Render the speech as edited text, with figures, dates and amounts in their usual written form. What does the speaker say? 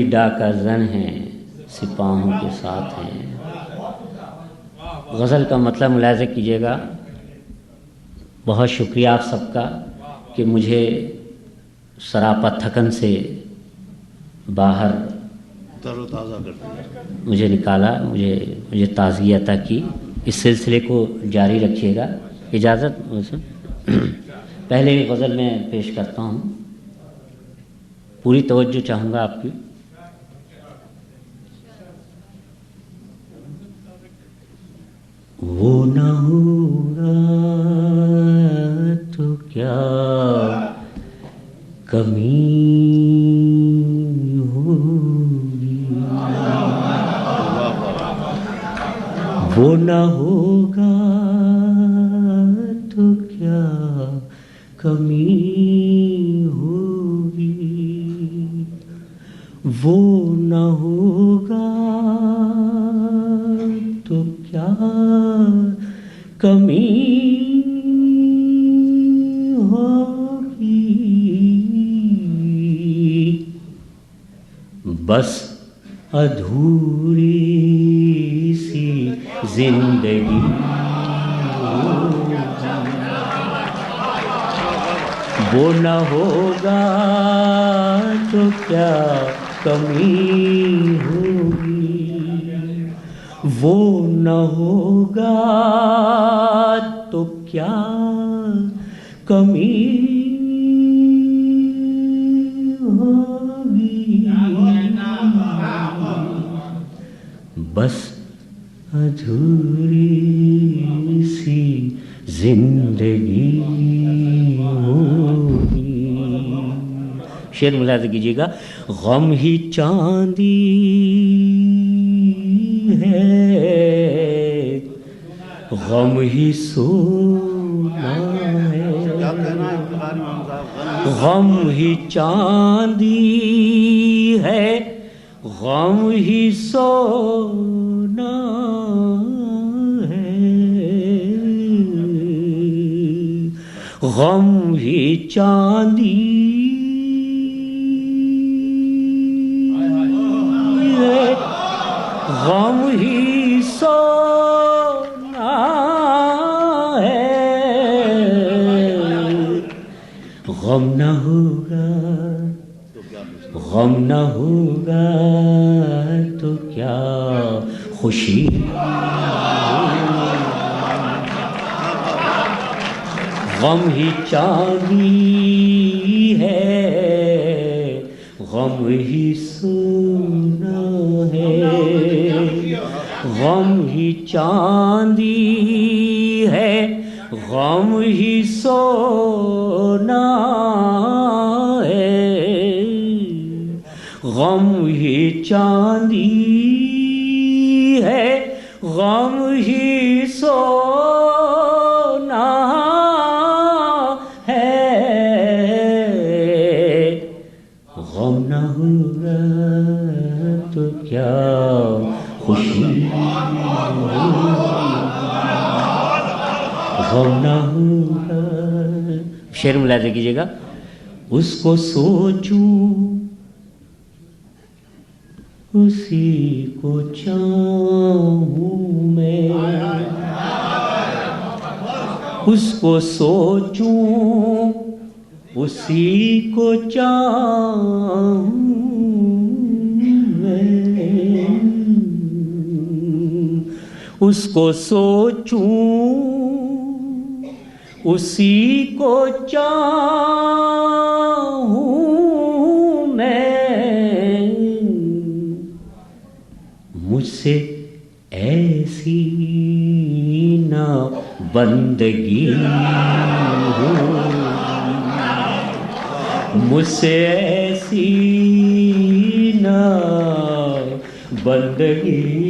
डाका जन हैं, सिपाहों के साथ हैं। गज़ल का मतलब मुलाहिज़ा कीजिएगा। बहुत शुक्रिया आप सबका कि मुझे सरापा थकन से बाहर तरोताज़ा कर दिया, मुझे निकाला, मुझे ताज़गी अता की। इस सिलसिले को जारी रखिएगा। इजाज़त मुझसे। पहले गज़ल में पेश करता हूँ, पूरी तवज्जो चाहूँगा आपकी। वो न होगा तो क्या कमी होगी, वो न होगा तो क्या कमी होगी, वो न होगा तो क्या कमी होगी। बस अधूरी सी जिंदगी वो न होगा तो क्या कमी होगी, वो न होगा तो क्या कमी होगी। बस अधूरी सी जिंदगी होगी। शेर मुलाहिज़ा कीजिएगा। गम ही चांदी है, गम ही सोना है, गम ही चांदी है, गम ही सोना है, गम ही चांदी है, गम ही सोना है। गम न होगा, गम न होगा तो क्या खुशी, गम ही चांदी है, गम ही सोना है, गम ही चांदी है, गम ही सोना है, गम ही चांदी है, गम ही सोना है। गम न होगा तो क्या खुशी, गम न होगा। शेर मुलाहिज़ा कीजिएगा। उसको सोचूं उसी को चाहूं मैं, उसको सोचूं उसी को चाहूं मैं, उसको सोचूं उसी को चाहूं मैं। मुझसे ऐसी ना बंदगी हो, मुझसे ऐसी ना बंदगी